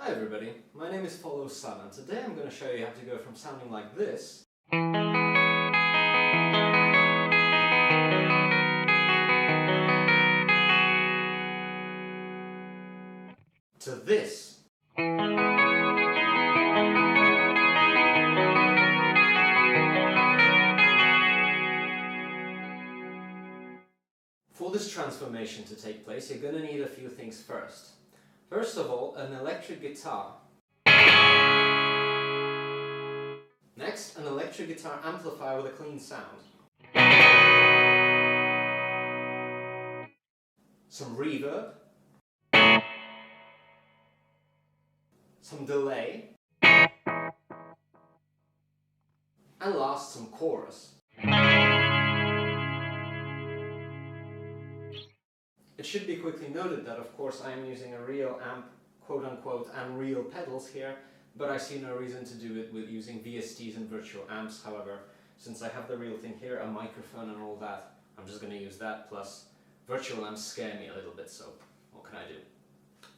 Hi everybody, my name is Follow Sun and today I'm going to show you how to go from sounding like this to this. For this transformation to take place, you're going to need a few things first. First of all, an electric guitar. Next, an electric guitar amplifier with a clean sound. Some reverb. Some delay. And last, some chorus. It should be quickly noted that of course I am using a real amp, quote-unquote, and real pedals here, but I see no reason to do it with using VSTs and virtual amps. However, since I have the real thing here, a microphone and all that, I'm just going to use that, plus virtual amps scare me a little bit, so what can I do?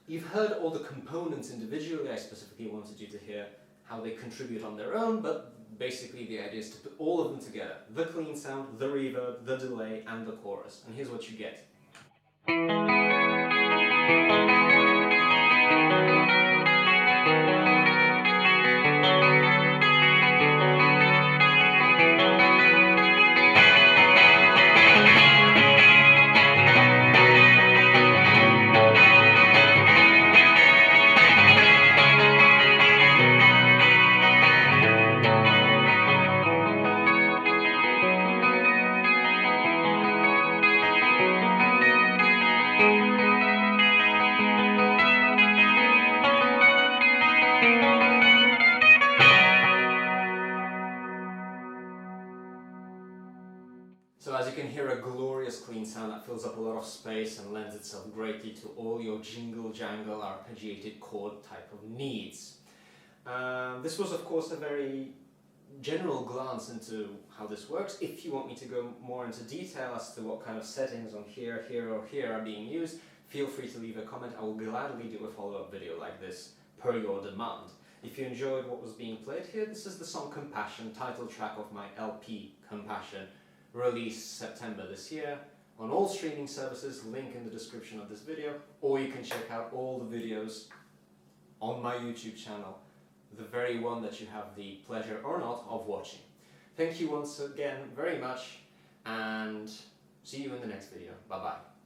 You've heard all the components individually. I specifically wanted you to hear how they contribute on their own, but basically the idea is to put all of them together. The clean sound, the reverb, the delay, and the chorus. And here's what you get. So as you can hear, a glorious clean sound that fills up a lot of space and lends itself greatly to all your jingle-jangle arpeggiated chord type of needs. This was of course a very general glance into how this works. If you want me to go more into detail as to what kind of settings on here, here or here are being used, feel free to leave a comment. I will gladly do a follow-up video like this per your demand. If you enjoyed what was being played here, this is the song Compassion, title track of my LP Compassion, released September this year on all streaming services, link in the description of this video, or you can check out all the videos on my YouTube channel, the very one that you have the pleasure or not of watching. Thank you once again very much, and see you in the next video. Bye bye.